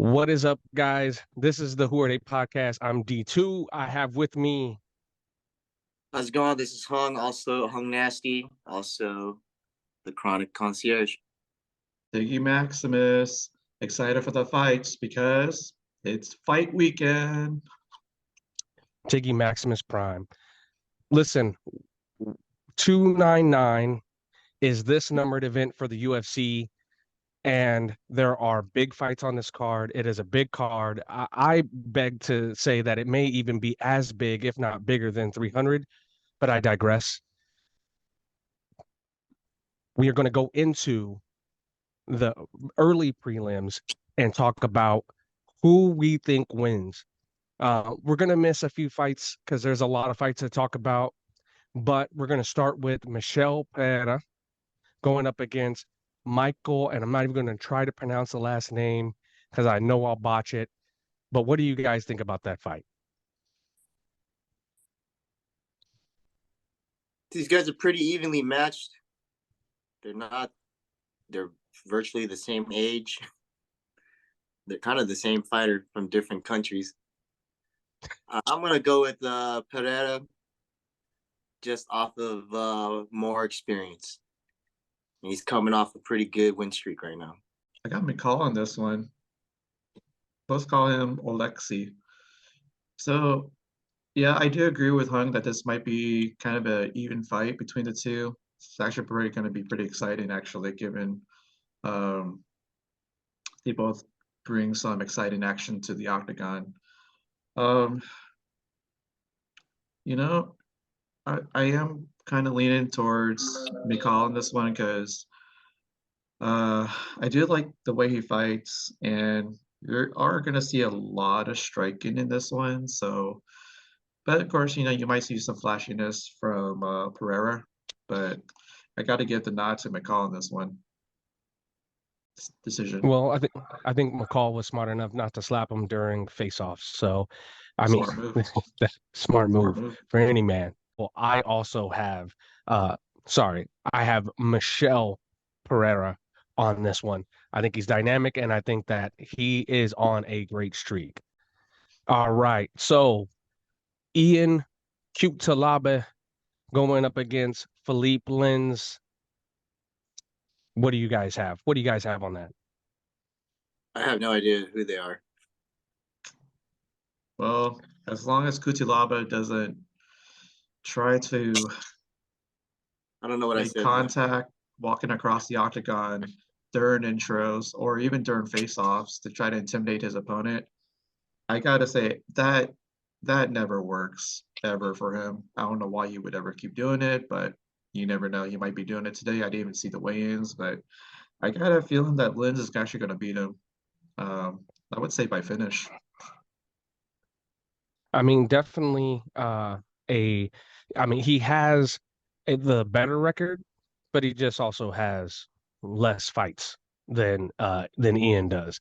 What is up, guys? This is the Who Are They podcast. I'm D2. I have with me. How's it going? This is also Hung Nasty, also the Chronic Concierge. Tiggy Maximus, excited for the fights because it's fight weekend. Tiggy Maximus Prime. Listen, 299 is this numbered event for the UFC, and there are big fights on this card. It is a big card. I beg to say that it may even be as big, if not bigger, than 300, but I digress. We are going to go into the early prelims and talk about who we think wins. We're going to miss a few fights because there's a lot of fights to talk about, but we're going to start with Michelle Pereira going up against Michael, and I'm not even going to try to pronounce the last name because I know I'll botch it. But what do you guys think about that fight? These guys are pretty evenly matched. They're virtually the same age. They're kind of the same fighter from different countries. I'm going to go with Pereira just off of more experience. He's coming off a pretty good win streak right now. I got McCall on this one. Let's call him Alexi. So, yeah, I do agree with Hung that this might be kind of an even fight between the two. It's actually going to be pretty exciting, actually, given they both bring some exciting action to the octagon. Um, you know, I am kind of leaning towards McCall in this one because I do like the way he fights, and you are going to see a lot of striking in this one. So, but of course, you might see some flashiness from Pereira, but I got to give the nod to McCall in this one. Decision. Well, I think McCall was smart enough not to slap him during face-offs. So, I mean, Smart move. smart move for any man. Well, I also have, I have Michelle Pereira on this one. I think he's dynamic, and I think that he is on a great streak. All right, so Ian Cutelaba going up against Philippe Lins. What do you guys have? What do you guys have on that? I have no idea who they are. Well, as long as Cutelaba doesn't try to I don't know what I said. Contact walking across the octagon during intros or even during face-offs to try to intimidate his opponent, I gotta say that never works ever for him. I don't know why he would ever keep doing it, but you never know. He might be doing it today. I didn't even see the weigh-ins, but I got a feeling that Lins is actually going to beat him. I would say by finish. I mean, definitely he has the better record, but he just also has less fights than Ian does.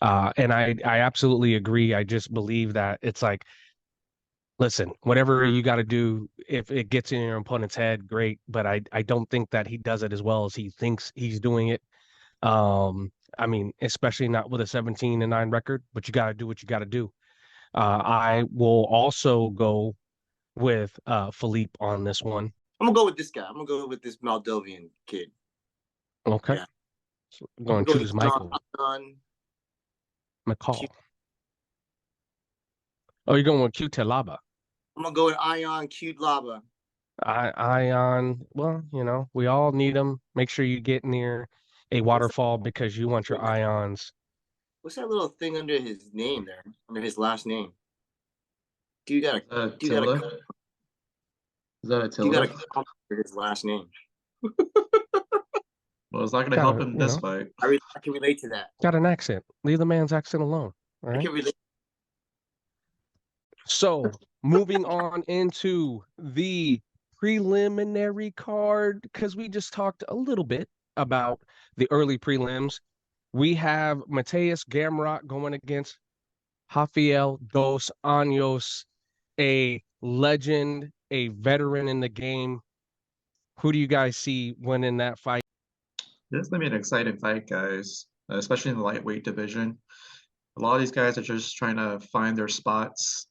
And I absolutely agree. I just believe that it's like, listen, whatever you got to do, if it gets in your opponent's head, great. But I don't think that he does it as well as he thinks he's doing it. I mean, especially not with a 17-9 record, but you got to do what you got to do. I will also go with Philippe on this one. I'm gonna go with this guy. I'm gonna go with this Moldovan kid. Okay. Yeah. So I'm going to choose Michael. McCall. Oh, you're going with Cutelaba. I'm gonna go with Ion Cutelaba. Ion, well, we all need them. Make sure you get near a waterfall because you want your ions. What's that little thing under his name there? Under his last name? Do you got a Is that a Tilda? You got to comment his last name. Well, it's not going to help him in this fight. I can relate to that. Got an accent. Leave the man's accent alone. All right. I can relate. So moving on into the preliminary card, because we just talked a little bit about the early prelims. We have Mateus Gamrot going against Rafael dos Anjos, a legend, a veteran in the game. Who do you guys see winning that fight? This is going to be an exciting fight, guys, especially in the lightweight division. A lot of these guys are just trying to find their spots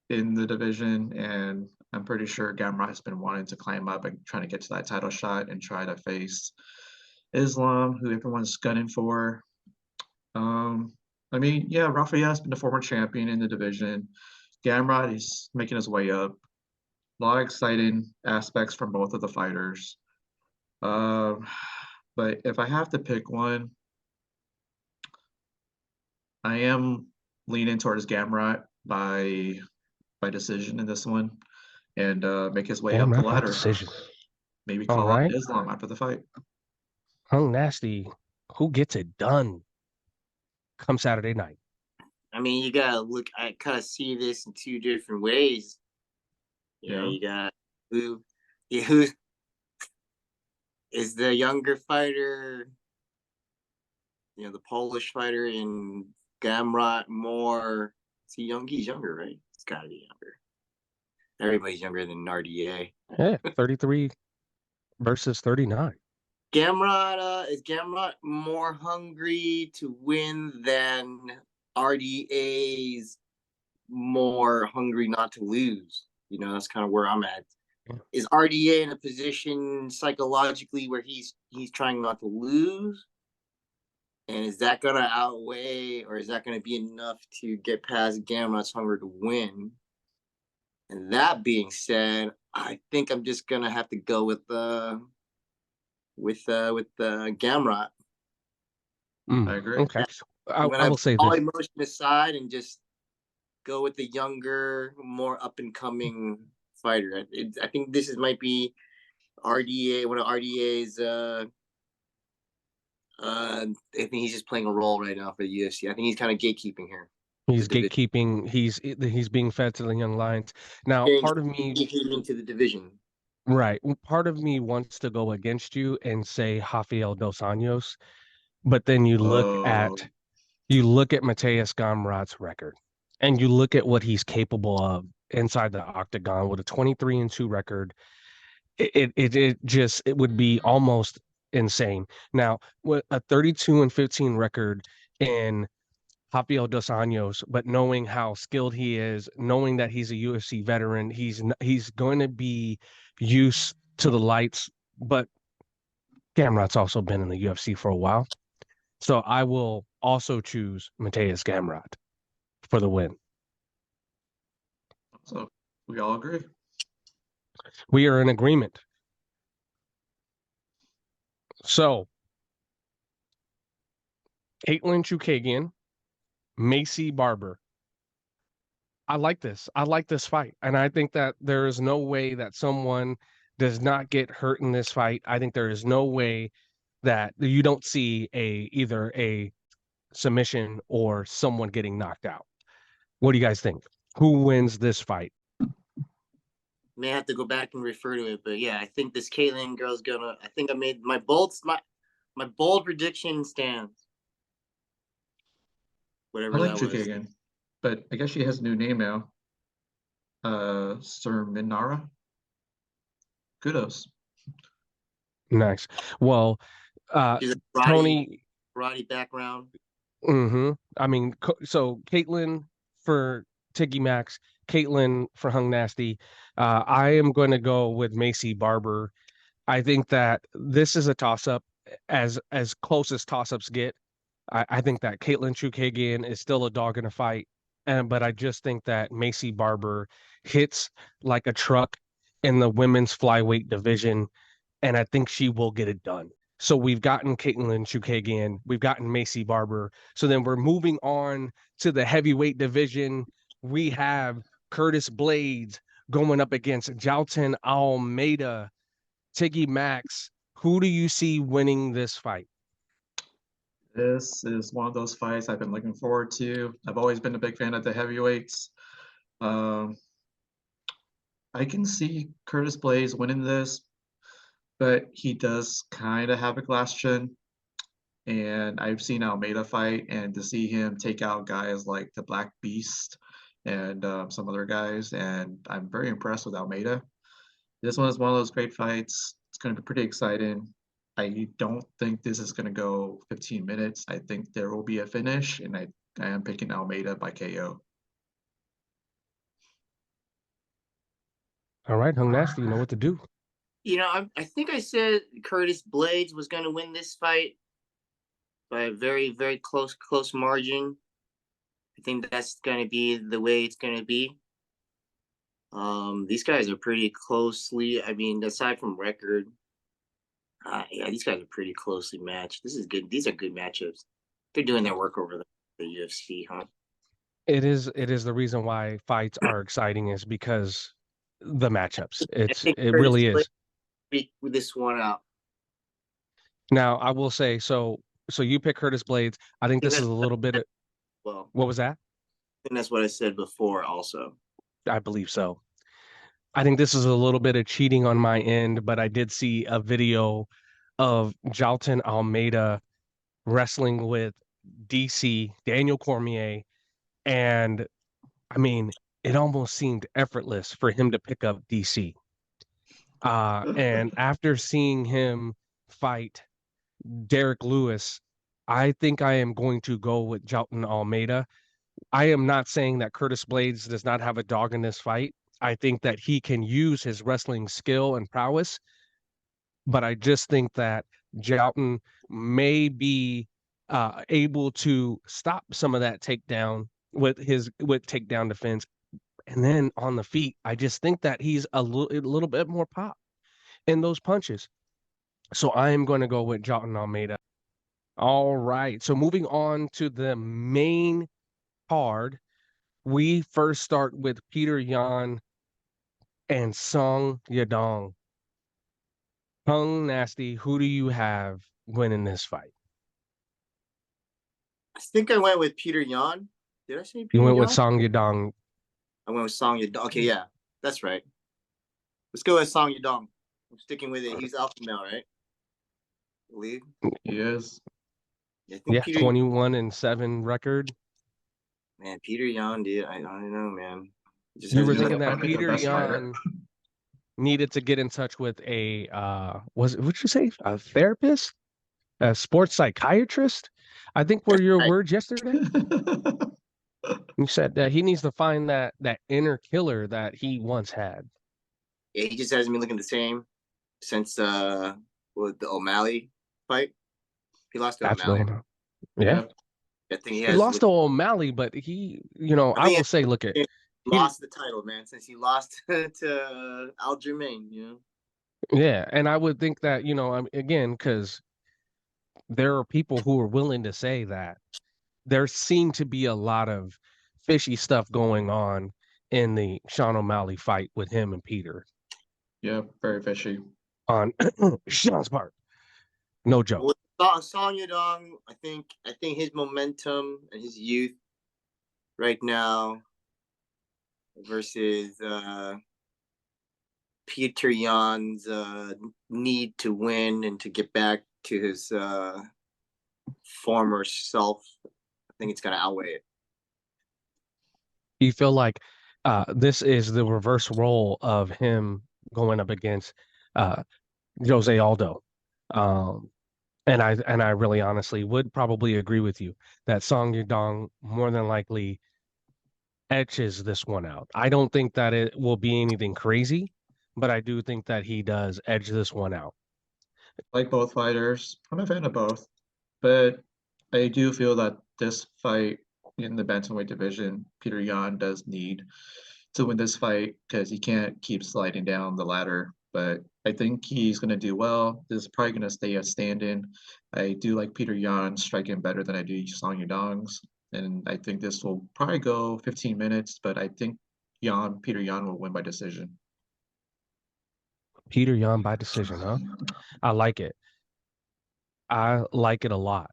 in the division, and I'm pretty sure Gamrot has been wanting to climb up and trying to get to that title shot and try to face Islam, who everyone's gunning for. I mean, yeah, Rafael has been the former champion in the division. Gamrot is making his way up. A lot of exciting aspects from both of the fighters. But if I have to pick one, I am leaning towards Gamrot by decision in this one, and make his way Damn up the right by ladder. decision. Maybe All call out right. Islam after the fight. Hung Nasty, who gets it done come Saturday night? I mean, you gotta look. I kind of see this in two different ways. Yeah. You got who is the younger fighter? The Polish fighter in Gamrot more. Is he young? He's younger, right? He's got to be younger. Everybody's younger than RDA. Yeah, 33 versus 39. Is Gamrot more hungry to win than RDA's more hungry not to lose? That's kind of where I'm at. Yeah. Is RDA in a position psychologically where he's trying not to lose? And is that going to outweigh, or is that going to be enough to get past Gamrot's hunger to win? And that being said, I think I'm just going to have to go with Gamrot. I agree. Okay. I'm I going will to say all this. emotion aside and just go with the younger, more up and coming fighter. I think this might be RDA, one of RDA's. I think he's just playing a role right now for the UFC. I think he's kind of gatekeeping here. He's gatekeeping. He's being fed to the young lions. Now, part of me, gatekeeping to the division. right? Part of me wants to go against you and say Rafael dos Anjos, but then you look at Mateus Gamrot's record, and you look at what he's capable of inside the octagon with a 23-2 record. It would be almost insane. Now, with a 32-15 record in Rafael dos Anjos, but knowing how skilled he is, knowing that he's a UFC veteran, he's going to be used to the lights. But Gamrot's also been in the UFC for a while, so I will also choose Mateus Gamrot for the win. So we all agree. We are in agreement. So, Caitlin Chukagian, Macy Barber. I like this. I like this fight. And I think that there is no way that someone does not get hurt in this fight. I think there is no way that you don't see either a submission or someone getting knocked out. What do you guys think? Who wins this fight? May have to go back and refer to it, but yeah, I think this Caitlin girl's gonna. I think I made my bold prediction stands. Whatever I like that was. Chukagian, but I guess she has a new name now. Sir Minara. Kudos. Nice. Well, She's a Tony. karate background. I mean, so Caitlin for Tiggy Max, Caitlin for Hung Nasty. I am going to go with Macy Barber. I think that this is a toss-up, as close as toss-ups get. I think that Caitlin Chukagian is still a dog in a fight, but I just think that Macy Barber hits like a truck in the women's flyweight division, and I think she will get it done. So we've gotten Caitlin Chukagian, we've gotten Macy Barber. So then we're moving on to the heavyweight division. We have Curtis Blades going up against Jalton Almeida. Tiggy Max, who do you see winning this fight? This is one of those fights I've been looking forward to. I've always been a big fan of the heavyweights. I can see Curtis Blades winning this, but he does kind of have a glass chin. And I've seen Almeida fight, and to see him take out guys like the Black Beast and some other guys, and I'm very impressed with Almeida. This one is one of those great fights. It's going to be pretty exciting. I don't think this is going to go 15 minutes. I think there will be a finish, and I I am picking Almeida by KO. All right, Hung Nasty, you know what to do. I think I said Curtis Blades was going to win this fight by a very, very close margin. I think that's going to be the way it's going to be. These guys are pretty closely. I mean, aside from record, yeah, these guys are pretty closely matched. This is good. These are good matchups. They're doing their work over the UFC, huh? It is the reason why fights are exciting is because the matchups. I think It Curtis really Blades is. beat this one out. Now, I will say, so you pick Curtis Blades. I think I think this is that's a little bit of, well. what was that? I think that's what I said before. Also, I believe so. I think this is a little bit of cheating on my end, but I did see a video of Jalton Almeida wrestling with DC, Daniel Cormier, and I mean, it almost seemed effortless for him to pick up DC. And after seeing him fight Derek Lewis, I think I am going to go with Jalton Almeida. I am not saying that Curtis Blades does not have a dog in this fight. I think that he can use his wrestling skill and prowess, but I just think that Jalton may be able to stop some of that takedown with takedown defense, and then on the feet, I just think that he's a little bit more pop in those punches. So I am going to go with Jalton Almeida. All right. So moving on to the main card, we first start with Peter Yan and Song Yadong. Hung Nasty, who do you have winning this fight? I think I went with Peter Yan. Did I say You Peter went with Yan? Song Yadong. I went with Song Yadong. Okay, yeah, that's right. Let's go with Song Yadong. I'm sticking with it. He's alpha male, right? I believe. He is. Yeah, I think Yeah, Peter. 21-7 record. Man, Peter Yan, dude. I don't know, man. He just You has were He's no. thinking that probably the Peter best fighter. Yan needed to get in touch with a was it what'd you say? A therapist? A sports psychiatrist? I think were your Right. words yesterday. You said that he needs to find that inner killer that he once had. Yeah, he just hasn't been looking the same since with the O'Malley fight. He lost to O'Malley. Absolutely. Yeah. Yep. I think he He has. lost to O'Malley, but I I think will say, look at he he lost the title, man, since he lost to Aljamain. yeah, and I would think that, again, because there are people who are willing to say that there seemed to be a lot of fishy stuff going on in the Sean O'Malley fight with him and Peter Yep. Very fishy. on Sean's part. No joke. With Song Yadong, I think his momentum and his youth right now versus Peter Yan's need to win and to get back to his former self. I think it's gonna outweigh it. You feel like this is the reverse role of him going up against uh, Jose Aldo. Um, and I really honestly would probably agree with you that Song Yadong more than likely etches this one out. I don't think that it will be anything crazy, but I do think that he does edge this one out. Like both fighters, I'm a fan of both, but I do feel that this fight in the bantamweight division, Peter Yan does need to win this fight because he can't keep sliding down the ladder. But I think he's going to do well. This is probably going to stay a stand-in. I do like Peter Yan striking better than I do Song Yadong's, and I think this will probably go 15 minutes. But I think Peter Yan will win by decision. Peter Yan by decision, huh? I like it. I like it a lot.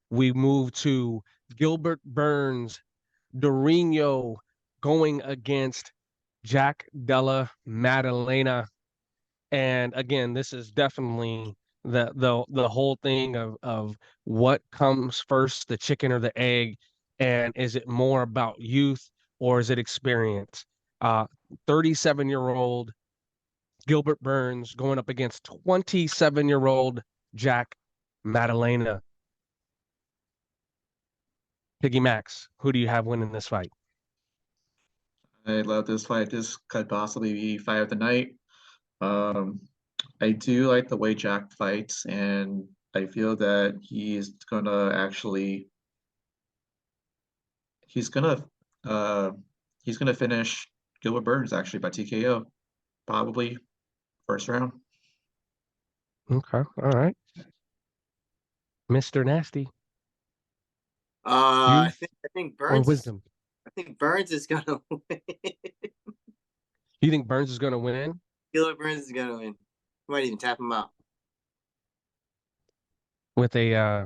We move to Gilbert Burns, Dorino going against Jack Della Maddalena. And again, this is definitely the whole thing of what comes first, the chicken or the egg, and is it more about youth or is it experience? 37-year-old Gilbert Burns going up against 27-year-old Jack Maddalena. Tiggy Max, who do you have winning this fight? I love this fight. This could possibly be fight of the night. Um, I do like the way Jack fights, and I feel that he's gonna uh he's gonna finish Gilbert Burns actually by TKO, probably first round. Okay, all right, Mr. Nasty, I you think or Wisdom? Burns is gonna win. You think Burns is going to win Gilbert Burns is gonna win. He might even tap him out. with a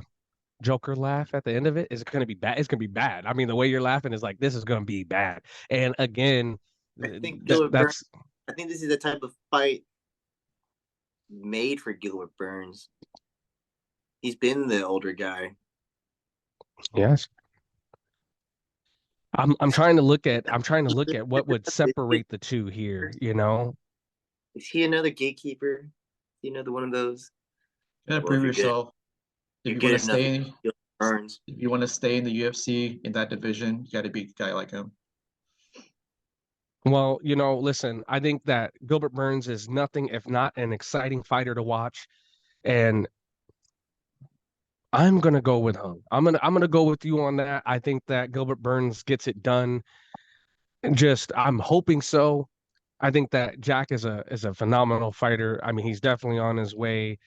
Joker laugh at the end of it? Is it going to be bad? It's going to be bad. I mean, the way you're laughing is like this is going to be bad. And again, I think Gilbert that's Burns. I think this is the type of fight made for Gilbert Burns. He's been the older guy. yes. I'm trying to look at what would separate the two here, you know. Is he another gatekeeper? Is he another one of those? You gotta Well, prove if you're good, yourself. If you're you good want to enough. stay, Gilbert Burns. if you want to stay in the UFC in that division, you got to beat a guy like him. Well, you know, listen, I think that Gilbert Burns is nothing if not an exciting fighter to watch. And I'm gonna go with him. I'm gonna go with you on that. I think that Gilbert Burns gets it done. Just I'm hoping so. I think that Jack is a phenomenal fighter. I mean, he's definitely on his way.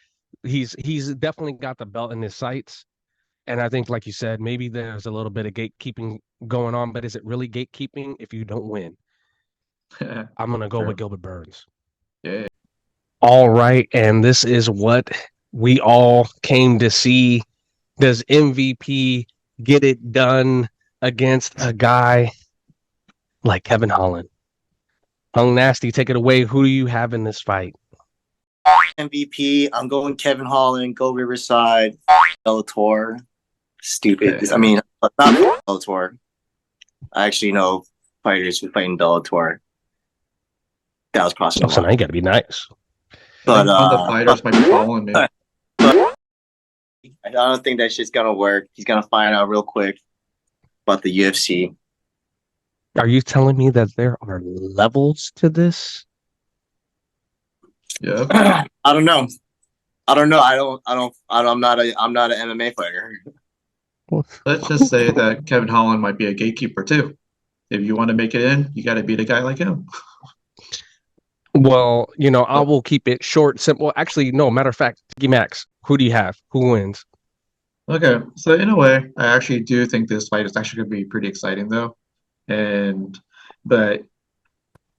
He's definitely got the belt in his sights. And I think, like you said, maybe there's a little bit of gatekeeping going on, but is it really gatekeeping if you don't win? I'm gonna go with True. Gilbert Burns. Yeah. All right, and this is what we all came to see. Does MVP get it done against a guy like Kevin Holland? Hung Nasty, take it away. Who do you have in this fight? MVP. I'm going Kevin Holland. Go Riverside. Bellator. Stupid. Yeah. I mean, not Bellator. I actually know fighters who fight in Bellator. That was crossing Oh, the so now line. you got to be nice. But One of the fighters might be following me. I don't think that shit's gonna work. He's gonna find out real quick about the UFC. Are you telling me that there are levels to this? Yeah. I don't know. I'm not an MMA fighter. Let's just say that Kevin Holland might be a gatekeeper too. If you want to make it in, you got to beat a guy like him. Well, you know, I will keep it short, simple. Actually, no, matter of fact, Tiggy Max, who do you have? Who wins? Okay, so in a way, I actually do think this fight is actually going to be pretty exciting though. But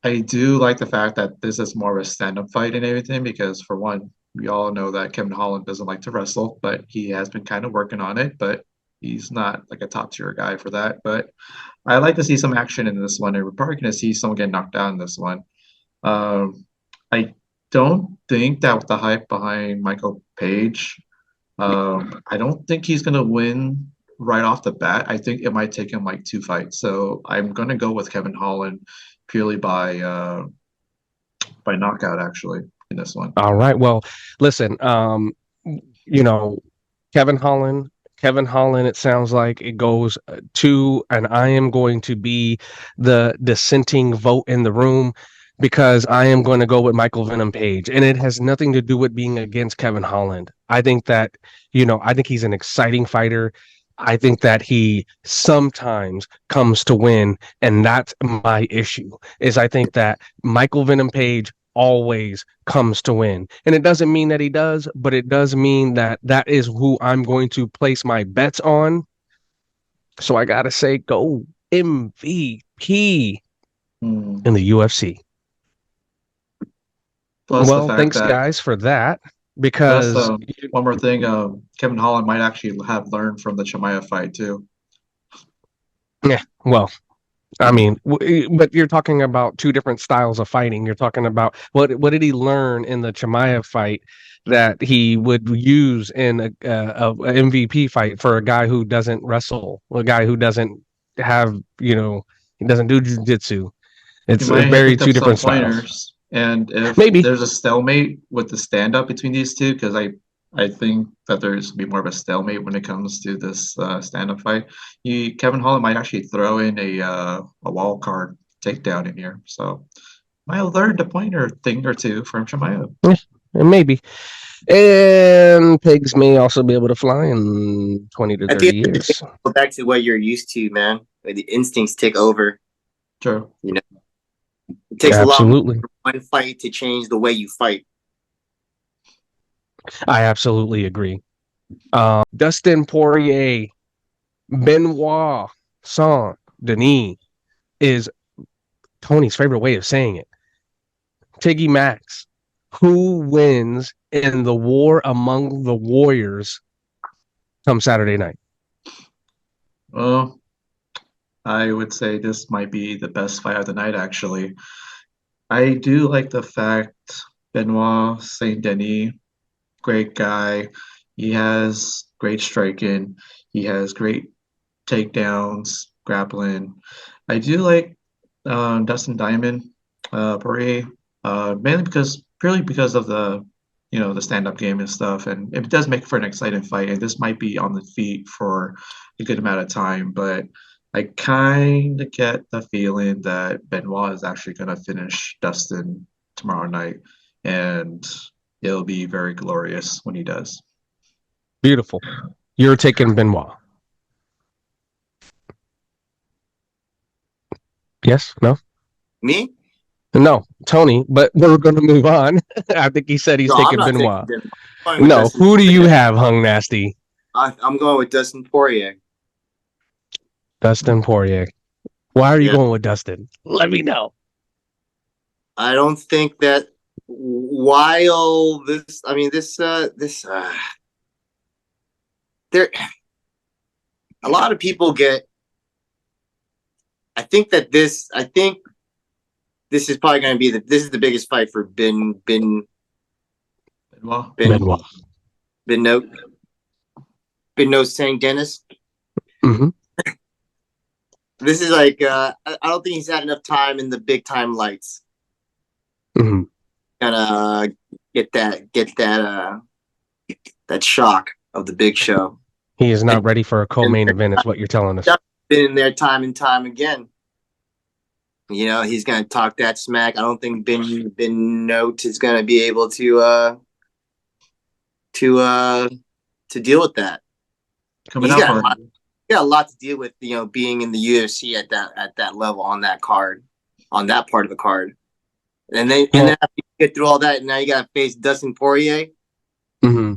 I do like the fact that this is more of a stand-up fight and everything because for one, we all know that Kevin Holland doesn't like to wrestle, but he has been kind of working on it, but he's not like a top tier guy for that. But I like to see some action in this one, and we're probably going to see someone get knocked down in this one. I don't think that with the hype behind Michael Page, I don't think he's going to win right off the bat. I think it might take him like two fights. So I'm going to go with Kevin Holland purely by knockout actually in this one. All right. Well, listen, you know, Kevin Holland, it sounds like it goes to, and I am going to be the dissenting vote in the room because I am going to go with Michael Venom Page. And it has nothing to do with being against Kevin Holland. I think that, you know, I think he's an exciting fighter. I think that he sometimes comes to win. And that's my issue, is I think that Michael Venom Page always comes to win. And it doesn't mean that he does, but it does mean that that is who I'm going to place my bets on. So I got to say, go MVP in the UFC. Plus well, thanks, guys, for that. Because one more thing, Kevin Holland might actually have learned from the Chimaev fight too. Yeah, well, I mean, but you're talking about two different styles of fighting. You're talking about what did he learn in the Chimaev fight that he would use in a MVP fight for a guy who doesn't wrestle, a guy who doesn't have, you know, he doesn't do jiu-jitsu. It's very two different styles. And if maybe there's a stalemate with the stand-up between these two, because I think that there's be more of a stalemate when it comes to this stand-up fight. Kevin Holland might actually throw in a wall card takedown in here, so might have learned a point or thing or two from Shamaev. Yeah, maybe. And pigs may also be able to fly in 20 to At 30 the end of the day, years. go back to what you're used to, man. Where the instincts take over. True. You know, it takes a lot more Absolutely. for one fight to change the way you fight. I absolutely agree. Dustin Poirier, Benoit, Saint Denis is Tony's favorite way of saying it. Tiggy Max, who wins in the war among the warriors come Saturday night? Well, I would say this might be the best fight of the night, actually. I do like the fact Benoit Saint Denis, great guy. He has great striking. He has great takedowns, grappling. I do like Dustin Diamond, Poirier, mainly purely because of the stand-up game and stuff, and it does make for an exciting fight. And this might be on the feet for a good amount of time, but I kind of get the feeling that Benoit is actually going to finish Dustin tomorrow night, and it'll be very glorious when he does. Beautiful. You're taking Benoit. Yes? No? Me? No, Tony, but we're going to move on. I think he said he's No, I'm taking not Benoit. taking them. I'm going with No, Dustin who do you Poirier. have, Hung Nasty? I'm going with Dustin Poirier. Dustin Poirier. Why are you Yeah. going with Dustin? Let me know. I don't think that while there, a lot of people get. I think this is probably going to be this is the biggest fight for Benoit. Benoit. Benoit Saint Denis. Mm-hmm. This is like I don't think he's had enough time in the big time lights. Mm-hmm. Gonna get that shock of the big show. He is not ready for a co-main event, is what you're telling us. Been in there time and time again. You know, he's gonna talk that smack. I don't think Benoit is gonna be able to deal with that. Coming He's out got party. a lot to deal with, you know, being in the UFC at that level on that card, on that part of the card. And then after you get through all that, now you gotta face Dustin Poirier. Mm-hmm.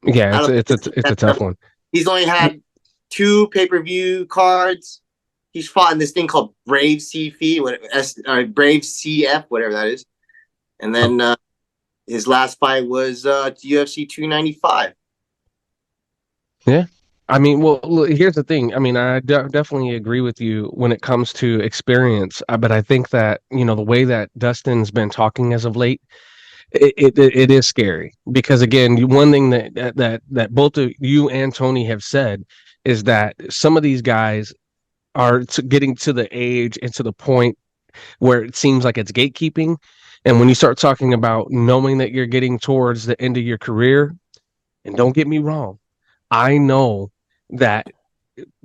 Yeah, it's a tough one. He's only had 2 pay-per-view cards. He's fought in this thing called Brave Brave CF, whatever that is. And then his last fight was UFC 295. Yeah. I mean, well, look, here's the thing. I mean, I definitely agree with you when it comes to experience, but I think that, you know, the way that Dustin's been talking as of late, it is scary because, again, one thing that both of you and Tony have said is that some of these guys are getting to the age and to the point where it seems like it's gatekeeping. And when you start talking about knowing that you're getting towards the end of your career, and don't get me wrong, I know that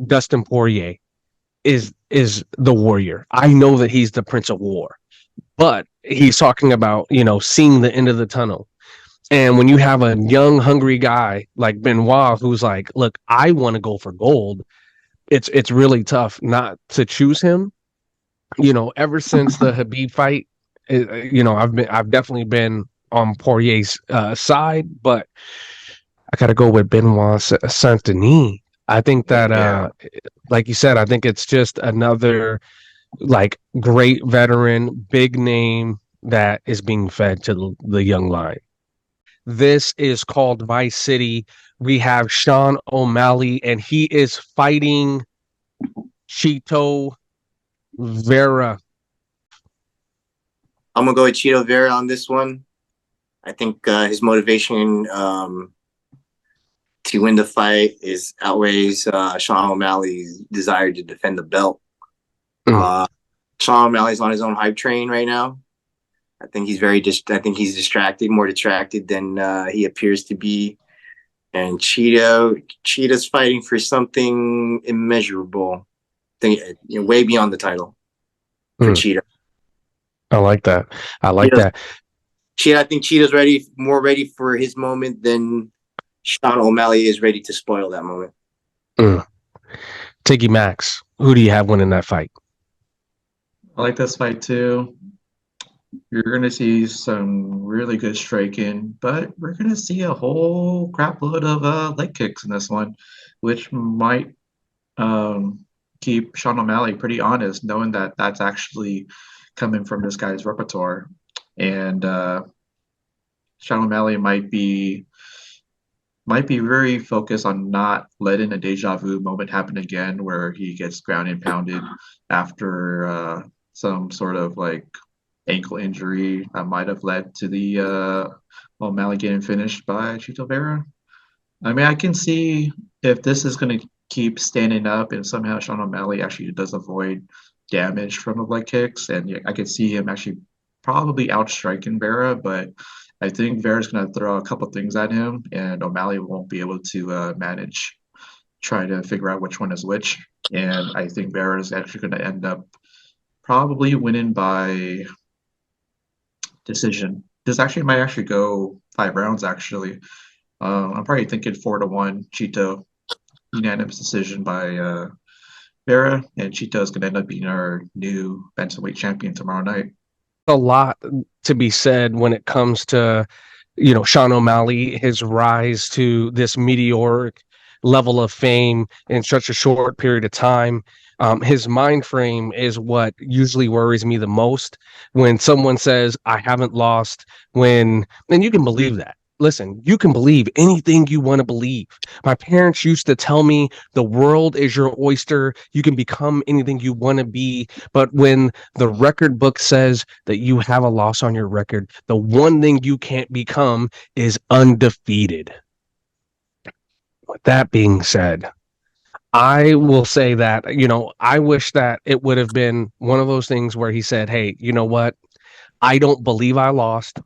Dustin Poirier is the warrior. I know that he's the Prince of War, but he's talking about, you know, seeing the end of the tunnel. And when you have a young, hungry guy like Benoit who's like, look, I want to go for gold, it's really tough not to choose him. You know, ever since the Habib fight, you know, I've definitely been on Poirier's side, but I got to go with Benoit Saint Denis. I think that, like you said, I think it's just another like great veteran, big name that is being fed to the young line. This is called Vice City. We have Sean O'Malley, and he is fighting Chito Vera. I'm gonna go with Chito Vera on this one. I think his motivation to win the fight outweighs Sean O'Malley's desire to defend the belt. Sean O'Malley's on his own hype train right now. I think he's distracted, more distracted than he appears to be And Cheetah's fighting for something immeasurable, way beyond the title for Mm, Cheetah. I like that. I like Cheetah's, that. I think Cheetah's more ready for his moment than Sean O'Malley is ready to spoil that moment. Mm. Tiggy Max, who do you have winning that fight? I like this fight too. You're going to see some really good striking, but we're going to see a whole crap load of leg kicks in this one, which might um, keep Sean O'Malley pretty honest, knowing that that's actually coming from this guy's repertoire. And Sean O'Malley might be very focused on not letting a deja vu moment happen again, where he gets ground and pounded after some sort of like ankle injury that might have led to the O'Malley getting finished by Chito Vera. I mean, I can see if this is going to keep standing up and somehow Sean O'Malley actually does avoid damage from the leg kicks, and yeah, I could see him actually probably outstriking Vera, but I think Vera's going to throw a couple things at him, and O'Malley won't be able to manage, try to figure out which one is which. And I think Vera is actually going to end up probably winning by decision. This actually might actually go 5 rounds, actually. I'm probably thinking 4-1 Cheeto, unanimous decision by Vera, and Cheeto is going to end up being our new bantamweight champion tomorrow night. A lot to be said when it comes to, Sean O'Malley, his rise to this meteoric level of fame in such a short period of time. His mind frame is what usually worries me the most when someone says, I haven't lost, and you can believe that. Listen, you can believe anything you want to believe. My parents used to tell me the world is your oyster. You can become anything you want to be. But when the record book says that you have a loss on your record, the one thing you can't become is undefeated. With that being said, I will say that, I wish that it would have been one of those things where he said, hey, you know what? I don't believe I lost.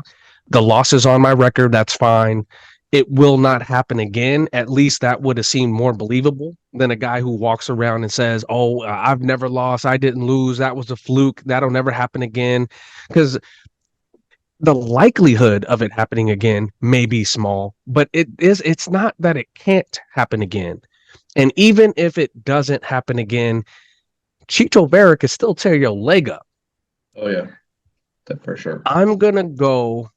The loss is on my record. That's fine. It will not happen again. At least that would have seemed more believable than a guy who walks around and says, oh, I've never lost. I didn't lose. That was a fluke. That'll never happen again. Because the likelihood of it happening again may be small, but it's not that it can't happen again. And even if it doesn't happen again, Chito Vera could still tear your leg up. Oh yeah, that for sure. I'm gonna go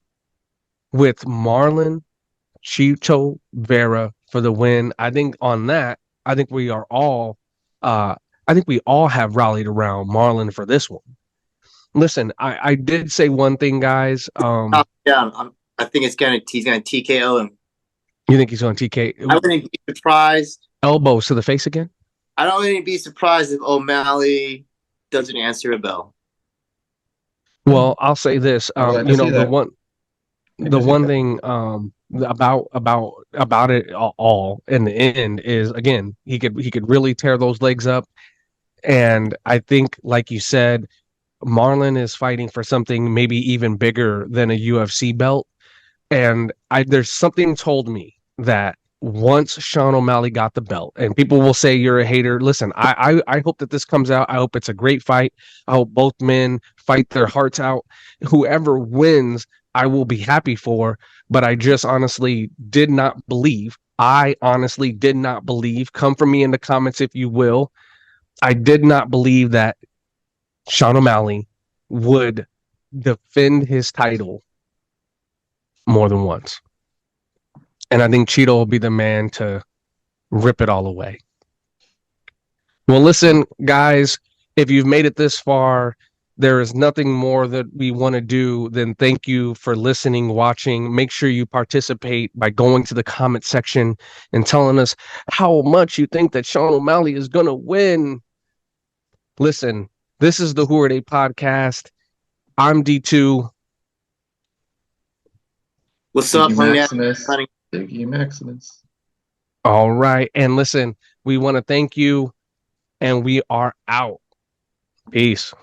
with Marlon Chito Vera for the win. I think on that, I think we are all I think we all have rallied around Marlon for this one. Listen, I did say one thing, guys. Yeah, I think he's gonna TKO him. You think he's on TK? I wouldn't be surprised. Elbows to the face again? I don't even be surprised if O'Malley doesn't answer a bell. Well, I'll say this. The one thing about it all in the end is, again, he could really tear those legs up. And I think, like you said, Marlon is fighting for something maybe even bigger than a UFC belt. And there's something told me that once Sean O'Malley got the belt, and people will say you're a hater. Listen, I hope that this comes out. I hope it's a great fight. I hope both men fight their hearts out. Whoever wins, I will be happy for. But I just honestly did not believe. I honestly did not believe. Come from me in the comments if you will. I did not believe that Sean O'Malley would defend his title more than once. And I think Cheeto will be the man to rip it all away. Well, listen, guys, if you've made it this far, there is nothing more that we want to do than thank you for listening, watching. Make sure you participate by going to the comment section and telling us how much you think that Sean O'Malley is going to win. Listen, this is the Who Are They podcast. I'm D2. What's up, Maximus? Tiggy Maximus. All right. And listen, we want to thank you, and we are out. Peace.